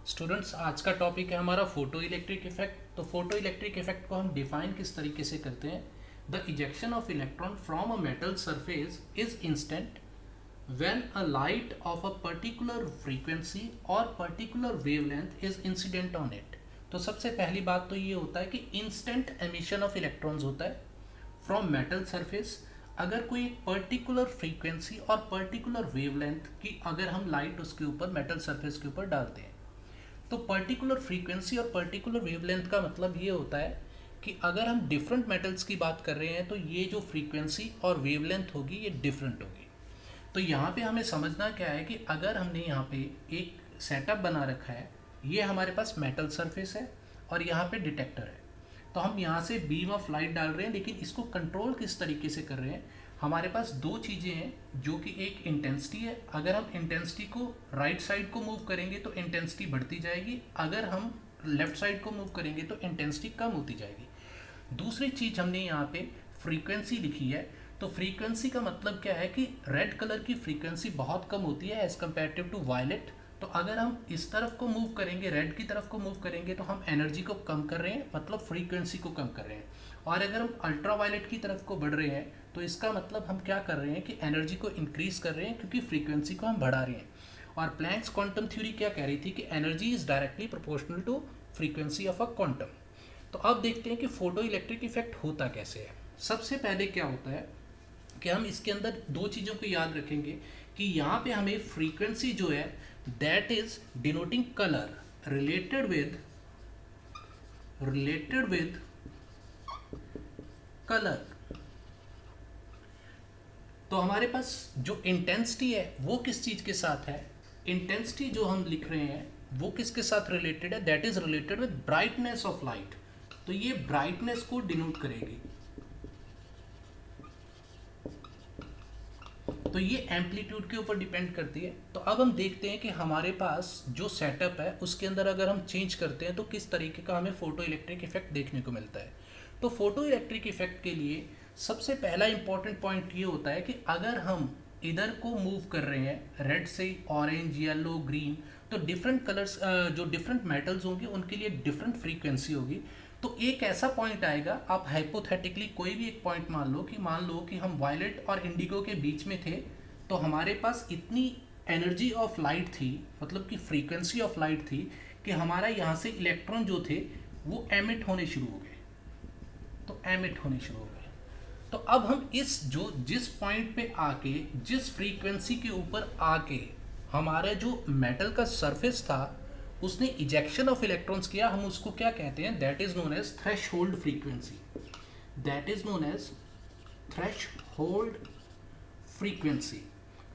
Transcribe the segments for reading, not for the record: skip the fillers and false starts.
Students, आज का topic है हमारा फोटो इलेक्ट्रिक इफेक्ट। तो फोटो इलेक्ट्रिक इफेक्ट को हम डिफाइन किस तरीके से करते हैं। The ejection of electron from a metal surface is instant when a light of a particular frequency or particular wavelength is incident on it। तो सबसे पहली बात तो ये होता है कि इंस्टेंट एमिशन ऑफ इलेक्ट्रॉन्स होता है फ्रॉम मेटल सरफेस। अगर कोई एक पर्टिकुलर फ्रीक्वेंसी और पर्टिकुलर वेवलेंथ की अगर हम लाइट उसके ऊपर मेटल सरफेस के ऊपर डालते हैं, तो पर्टिकुलर फ्रीक्वेंसी और पर्टिकुलर वेवलेंथ का मतलब ये होता है कि अगर हम डिफरेंट मेटल्स की बात कर रहे हैं तो ये जो फ्रीक्वेंसी और वेवलेंथ होगी ये डिफरेंट होगी। तो यहाँ पे हमें समझना क्या है कि अगर हमने यहाँ पे एक सेटअप बना रखा है, ये हमारे पास मेटल सरफेस है और यहाँ पे डिटेक्टर है, तो हम यहाँ से बीम ऑफ लाइट डाल रहे हैं, लेकिन इसको कंट्रोल किस तरीके से कर रहे हैं। हमारे पास दो चीज़ें हैं, जो कि एक इंटेंसिटी है। अगर हम इंटेंसिटी को राइट साइड को मूव करेंगे तो इंटेंसिटी बढ़ती जाएगी, अगर हम लेफ्ट साइड को मूव करेंगे तो इंटेंसिटी कम होती जाएगी। दूसरी चीज़ हमने यहाँ पे फ्रीक्वेंसी लिखी है। तो फ्रीक्वेंसी का मतलब क्या है कि रेड कलर की फ्रीक्वेंसी बहुत कम होती है एज़ कम्पेरेटिव टू वायलेट। तो अगर हम इस तरफ को मूव करेंगे, रेड की तरफ को मूव करेंगे, तो हम एनर्जी को कम कर रहे हैं, मतलब फ्रीक्वेंसी को कम कर रहे हैं। और अगर हम अल्ट्रा वायलेट की तरफ को बढ़ रहे हैं तो इसका मतलब हम क्या कर रहे हैं कि एनर्जी को इंक्रीज कर रहे हैं, क्योंकि फ्रीक्वेंसी को हम बढ़ा रहे हैं। और प्लैंक्स क्वांटम थ्योरी क्या कह रही थी कि energy is directly proportional to frequency of a quantum. तो अब देखते हैं कि फोटो इलेक्ट्रिक इफेक्ट होता कैसे है। सबसे पहले क्या होता है कि हम इसके अंदर दो चीज़ों को याद रखेंगे कि यहाँ पे हमें फ्रीक्वेंसी जो है that is denoting colour related with colour. तो हमारे पास जो इंटेंसिटी है वो किस चीज़ के साथ है। इंटेंसिटी जो हम लिख रहे हैं वो किसके साथ रिलेटेड है, that is related with brightness of light. तो ये ब्राइटनेस को डिनोट करेगी। तो ये एम्पलीट्यूड के ऊपर डिपेंड करती है। तो अब हम देखते हैं कि हमारे पास जो सेटअप है उसके अंदर अगर हम चेंज करते हैं तो किस तरीके का हमें फोटो इलेक्ट्रिक इफेक्ट देखने को मिलता है। तो फोटो इलेक्ट्रिक इफेक्ट के लिए सबसे पहला इंपॉर्टेंट पॉइंट ये होता है कि अगर हम इधर को मूव कर रहे हैं रेड से ऑरेंज, येलो, ग्रीन, तो डिफरेंट कलर्स जो डिफरेंट मेटल्स होंगे उनके लिए डिफरेंट फ्रीक्वेंसी होगी। तो एक ऐसा पॉइंट आएगा, आप हाइपोथेटिकली कोई भी एक पॉइंट मान लो कि हम वायलेट और इंडिगो के बीच में थे, तो हमारे पास इतनी एनर्जी ऑफ लाइट थी, मतलब कि फ्रीक्वेंसी ऑफ लाइट थी कि हमारा यहाँ से इलेक्ट्रॉन जो थे वो एमिट होने शुरू हो गए। तो अब हम जिस पॉइंट पे आके, जिस फ्रीक्वेंसी के ऊपर आके हमारे जो मेटल का सरफेस था उसने इजेक्शन ऑफ इलेक्ट्रॉन्स किया, हम उसको क्या कहते हैं, that is known as threshold frequency.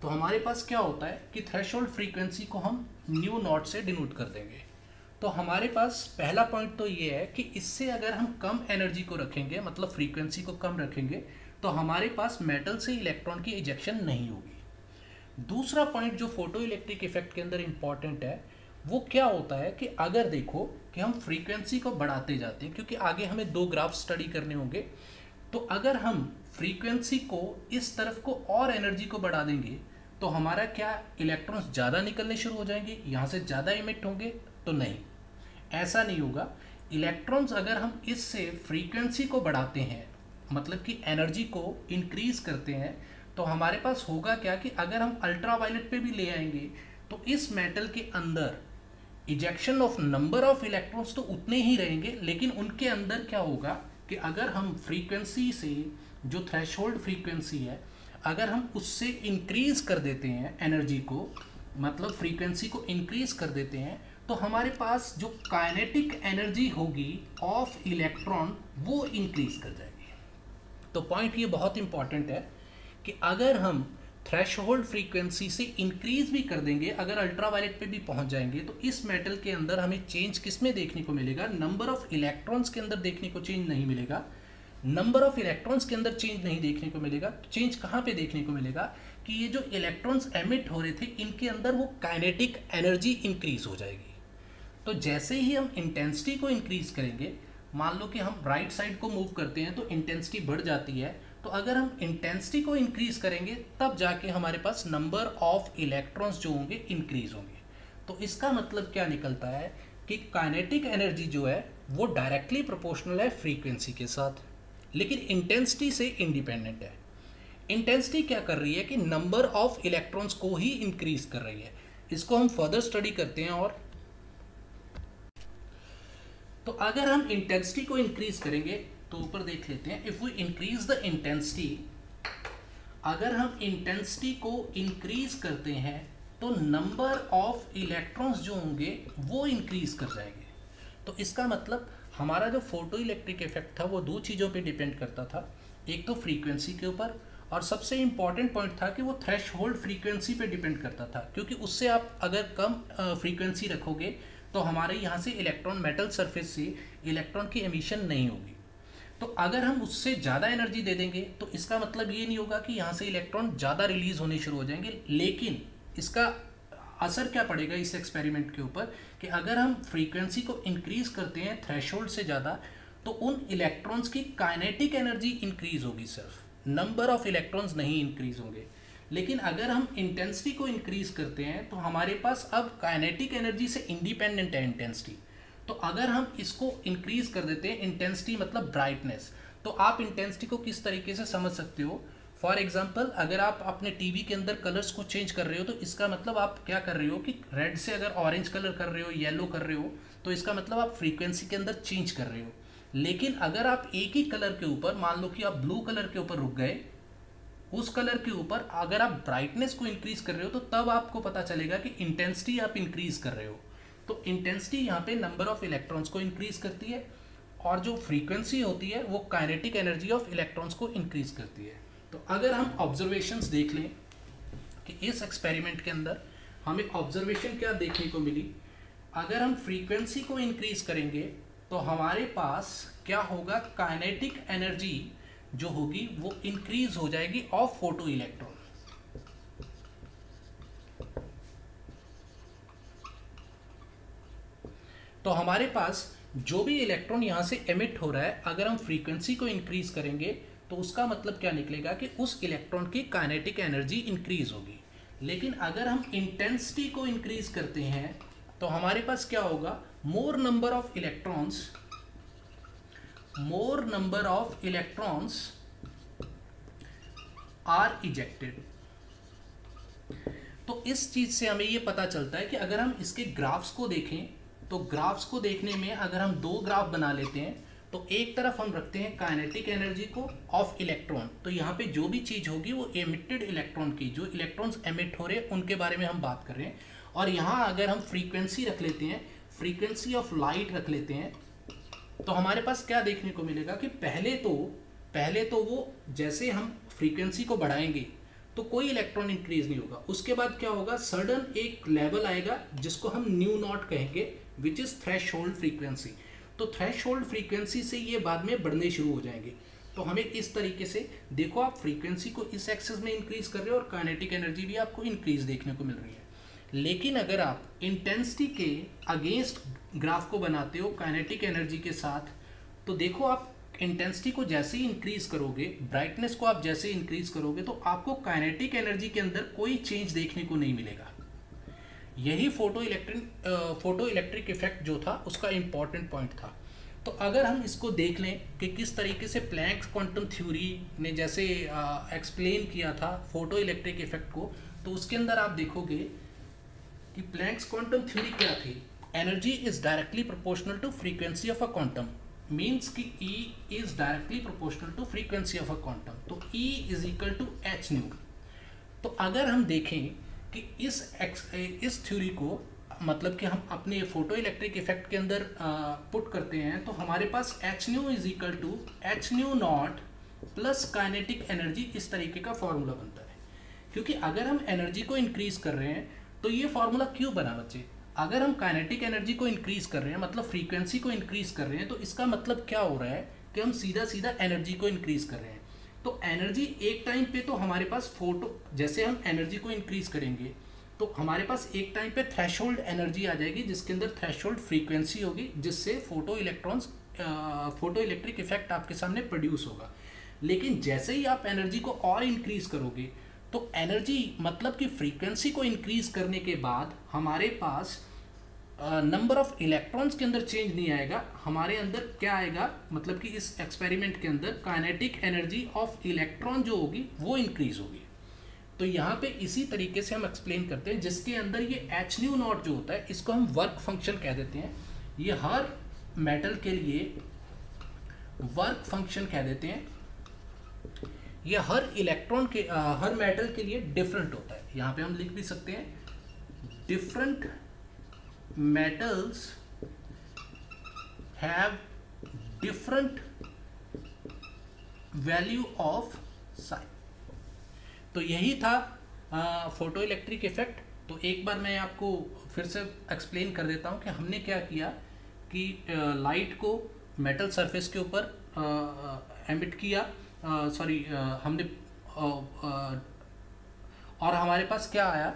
तो हमारे पास क्या होता है कि थ्रेशहोल्ड फ्रीक्वेंसी को हम न्यू नॉट से डिनोट कर देंगे। तो हमारे पास पहला पॉइंट तो ये है कि इससे अगर हम कम एनर्जी को रखेंगे, मतलब फ्रीक्वेंसी को कम रखेंगे, तो हमारे पास मेटल से इलेक्ट्रॉन की इजेक्शन नहीं होगी। दूसरा पॉइंट जो फोटो इलेक्ट्रिक इफेक्ट के अंदर इंपॉर्टेंट है वो क्या होता है कि अगर देखो कि हम फ्रीक्वेंसी को बढ़ाते जाते हैं, क्योंकि आगे हमें दो ग्राफ स्टडी करने होंगे, तो अगर हम फ्रीक्वेंसी को इस तरफ को और एनर्जी को बढ़ा देंगे तो हमारा क्या इलेक्ट्रॉन्स ज़्यादा निकलने शुरू हो जाएंगे, यहाँ से ज़्यादा इमिट होंगे? तो नहीं, ऐसा नहीं होगा। इलेक्ट्रॉन्स अगर हम इससे फ्रीक्वेंसी को बढ़ाते हैं, मतलब कि एनर्जी को इंक्रीज करते हैं, तो हमारे पास होगा क्या कि अगर हम अल्ट्रा वायलेट पे भी ले आएंगे तो इस मेटल के अंदर ejection of number of electrons तो उतने ही रहेंगे, लेकिन उनके अंदर क्या होगा कि अगर हम फ्रीक्वेंसी से, जो थ्रेशहोल्ड फ्रीक्वेंसी है, अगर हम उससे इंक्रीज कर देते हैं एनर्जी को, मतलब फ्रीक्वेंसी को इंक्रीज कर देते हैं, तो हमारे पास जो काइनेटिक एनर्जी होगी ऑफ इलेक्ट्रॉन वो इंक्रीज कर जाएगी। तो पॉइंट ये बहुत इंपॉर्टेंट है कि अगर हम थ्रेशहोल्ड फ्रीक्वेंसी से इंक्रीज भी कर देंगे, अगर अल्ट्रावायलेट पे भी पहुंच जाएंगे, तो इस मेटल के अंदर हमें चेंज किस में देखने को मिलेगा, नंबर ऑफ इलेक्ट्रॉन्स के अंदर देखने को चेंज नहीं मिलेगा। नंबर ऑफ इलेक्ट्रॉन्स के अंदर चेंज नहीं देखने को मिलेगा। चेंज कहाँ पे देखने को मिलेगा कि ये जो इलेक्ट्रॉन्स एमिट हो रहे थे इनके अंदर वो काइनेटिक एनर्जी इंक्रीज हो जाएगी। तो जैसे ही हम इंटेंसिटी को इंक्रीज करेंगे, मान लो कि हम राइट साइड को मूव करते हैं तो इंटेंसिटी बढ़ जाती है, तो अगर हम इंटेंसिटी को इंक्रीज करेंगे तब जाके हमारे पास नंबर ऑफ इलेक्ट्रॉन्स जो होंगे इंक्रीज होंगे। तो इसका मतलब क्या निकलता है कि काइनेटिक एनर्जी जो है वो डायरेक्टली प्रोपोर्शनल है फ्रीक्वेंसी के साथ, लेकिन इंटेंसिटी से इंडिपेंडेंट है। इंटेंसिटी क्या कर रही है कि नंबर ऑफ इलेक्ट्रॉन्स को ही इंक्रीज कर रही है। इसको हम फर्दर स्टडी करते हैं। और तो अगर हम इंटेंसिटी को इंक्रीज करेंगे तो ऊपर देख लेते हैं, if we increase the intensity, अगर हम इंटेंसिटी को इंक्रीज करते हैं तो नंबर ऑफ इलेक्ट्रॉन्स जो होंगे वो इंक्रीज कर जाएंगे। तो इसका मतलब हमारा जो फोटो इलेक्ट्रिक इफेक्ट था वो दो चीज़ों पे डिपेंड करता था, एक तो फ्रीक्वेंसी के ऊपर, और सबसे इंपॉर्टेंट पॉइंट था कि वो थ्रेशहोल्ड फ्रीक्वेंसी पे डिपेंड करता था, क्योंकि उससे आप अगर कम फ्रीक्वेंसी रखोगे तो हमारे यहाँ से इलेक्ट्रॉन मेटल सरफेस से इलेक्ट्रॉन की एमिशन नहीं होगी। तो अगर हम उससे ज़्यादा एनर्जी दे देंगे तो इसका मतलब ये नहीं होगा कि यहाँ से इलेक्ट्रॉन ज़्यादा रिलीज होने शुरू हो जाएंगे, लेकिन इसका असर क्या पड़ेगा इस एक्सपेरिमेंट के ऊपर कि अगर हम फ्रीक्वेंसी को इंक्रीज करते हैं थ्रेशोल्ड से ज़्यादा तो उन इलेक्ट्रॉन्स की काइनेटिक एनर्जी इंक्रीज होगी, सिर्फ नंबर ऑफ इलेक्ट्रॉन्स नहीं इंक्रीज होंगे। लेकिन अगर हम इंटेंसिटी को इंक्रीज करते हैं तो हमारे पास अब काइनेटिक एनर्जी से इंडिपेंडेंट है इंटेंसिटी। तो अगर हम इसको इंक्रीज कर देते हैं, इंटेंसिटी मतलब ब्राइटनेस, तो आप इंटेंसिटी को किस तरीके से समझ सकते हो। फॉर एग्जाम्पल, अगर आप अपने टीवी के अंदर कलर्स को चेंज कर रहे हो तो इसका मतलब आप क्या कर रहे हो कि रेड से अगर ऑरेंज कलर कर रहे हो, येलो कर रहे हो, तो इसका मतलब आप फ्रीक्वेंसी के अंदर चेंज कर रहे हो। लेकिन अगर आप एक ही कलर के ऊपर, मान लो कि आप ब्लू कलर के ऊपर रुक गए, उस कलर के ऊपर अगर आप ब्राइटनेस को इंक्रीज कर रहे हो तो तब आपको पता चलेगा कि इंटेंसिटी आप इंक्रीज कर रहे हो। तो इंटेंसिटी यहाँ पे नंबर ऑफ इलेक्ट्रॉन्स को इंक्रीज करती है, और जो फ्रीक्वेंसी होती है वो काइनेटिक एनर्जी ऑफ इलेक्ट्रॉन्स को इंक्रीज करती है। तो अगर हम ऑब्जर्वेशंस देख लें कि इस एक्सपेरिमेंट के अंदर हमें ऑब्जर्वेशन क्या देखने को मिली, अगर हम फ्रीक्वेंसी को इंक्रीज करेंगे तो हमारे पास क्या होगा, काइनेटिक एनर्जी जो होगी वो इंक्रीज हो जाएगी ऑफ फोटो इलेक्ट्रॉन। तो हमारे पास जो भी इलेक्ट्रॉन यहां से एमिट हो रहा है, अगर हम फ्रीक्वेंसी को इंक्रीज करेंगे तो उसका मतलब क्या निकलेगा कि उस इलेक्ट्रॉन की काइनेटिक एनर्जी इंक्रीज होगी। लेकिन अगर हम इंटेंसिटी को इंक्रीज करते हैं तो हमारे पास क्या होगा, more number of electrons are ejected. तो इस चीज से हमें यह पता चलता है कि अगर हम इसके ग्राफ्स को देखें तो ग्राफ्स को देखने में अगर हम दो ग्राफ बना लेते हैं तो एक तरफ हम रखते हैं काइनेटिक एनर्जी को ऑफ इलेक्ट्रॉन, तो यहाँ पे जो भी चीज होगी वो एमिटेड इलेक्ट्रॉन की, जो इलेक्ट्रॉन्स एमिट हो रहे हैं उनके बारे में हम बात कर रहे हैं। और यहाँ अगर हम फ्रीक्वेंसी रख लेते हैं, फ्रीक्वेंसी ऑफ लाइट रख लेते हैं, तो हमारे पास क्या देखने को मिलेगा कि पहले तो वो जैसे हम फ्रीक्वेंसी को बढ़ाएंगे तो कोई इलेक्ट्रॉन इंक्रीज नहीं होगा, उसके बाद क्या होगा, सडन एक लेवल आएगा जिसको हम न्यू नॉट कहेंगे, विच इज थ्रेशहोल्ड फ्रीक्वेंसी। तो थ्रेशहोल्ड फ्रीक्वेंसी से ये बाद में बढ़ने शुरू हो जाएंगे। तो हमें इस तरीके से देखो, आप फ्रीक्वेंसी को इस एक्सेस में इंक्रीज कर रहे हो और काइनेटिक एनर्जी भी आपको इंक्रीज देखने को मिल रही है। लेकिन अगर आप इंटेंसिटी के अगेंस्ट ग्राफ को बनाते हो काइनेटिक एनर्जी के साथ, तो देखो आप इंटेंसिटी को जैसे ही इंक्रीज करोगे, ब्राइटनेस को आप जैसे इंक्रीज करोगे, तो आपको काइनेटिक एनर्जी के अंदर कोई चेंज देखने को नहीं मिलेगा। यही फोटो इलेक्ट्रिक इफेक्ट जो था उसका इंपॉर्टेंट पॉइंट था। तो अगर हम इसको देख लें कि किस तरीके से प्लैंक्स क्वांटम थ्योरी ने जैसे एक्सप्लेन किया था फोटो इलेक्ट्रिक इफेक्ट को, तो उसके अंदर आप देखोगे कि प्लैंक्स क्वांटम थ्योरी क्या थी, energy is directly proportional to frequency of a quantum, means कि E is directly proportional to frequency of a quantum, तो E is equal to H nu. तो अगर हम देखें कि इस थ्योरी को मतलब कि हम अपने फोटो इलेक्ट्रिक इफेक्ट के अंदर पुट करते हैं, तो हमारे पास H nu is equal to H nu naught plus kinetic energy, इस तरीके का फॉर्मूला बनता है। क्योंकि अगर हम एनर्जी को इंक्रीज कर रहे हैं तो ये फॉर्मूला क्यों बना बच्चे, अगर हम काइनेटिक एनर्जी को इंक्रीज कर रहे हैं मतलब फ्रीक्वेंसी को इंक्रीज कर रहे हैं, तो इसका मतलब क्या हो रहा है कि हम सीधा सीधा एनर्जी को इंक्रीज कर रहे हैं। तो एनर्जी एक टाइम पे तो हमारे पास जैसे हम एनर्जी को इंक्रीज करेंगे तो हमारे पास एक टाइम पे थ्रेशोल्ड एनर्जी आ जाएगी जिसके अंदर थ्रेशोल्ड फ्रीक्वेंसी होगी, जिससे फोटो इलेक्ट्रिक इफेक्ट आपके सामने प्रोड्यूस होगा। लेकिन जैसे ही आप एनर्जी को और इंक्रीज करोगे तो एनर्जी मतलब कि फ्रीक्वेंसी को इंक्रीज करने के बाद हमारे पास नंबर ऑफ इलेक्ट्रॉन्स के अंदर चेंज नहीं आएगा, हमारे अंदर क्या आएगा, मतलब कि इस एक्सपेरिमेंट के अंदर काइनेटिक एनर्जी ऑफ इलेक्ट्रॉन जो होगी वो इंक्रीज होगी। तो यहाँ पे इसी तरीके से हम एक्सप्लेन करते हैं, जिसके अंदर ये एच न्यू नॉट जो होता है इसको हम वर्क फंक्शन कह देते हैं। ये हर मेटल के लिए वर्क फंक्शन कह देते हैं। ये हर इलेक्ट्रॉन के हर मेटल के लिए डिफरेंट होता है। यहाँ पे हम लिख भी सकते हैं different metals have different value of psi। तो यही था फोटो इलेक्ट्रिक इफेक्ट। तो एक बार मैं आपको फिर से एक्सप्लेन कर देता हूँ कि हमने क्या किया कि लाइट को मेटल सरफेस के ऊपर एमिट किया, हमने और हमारे पास क्या आया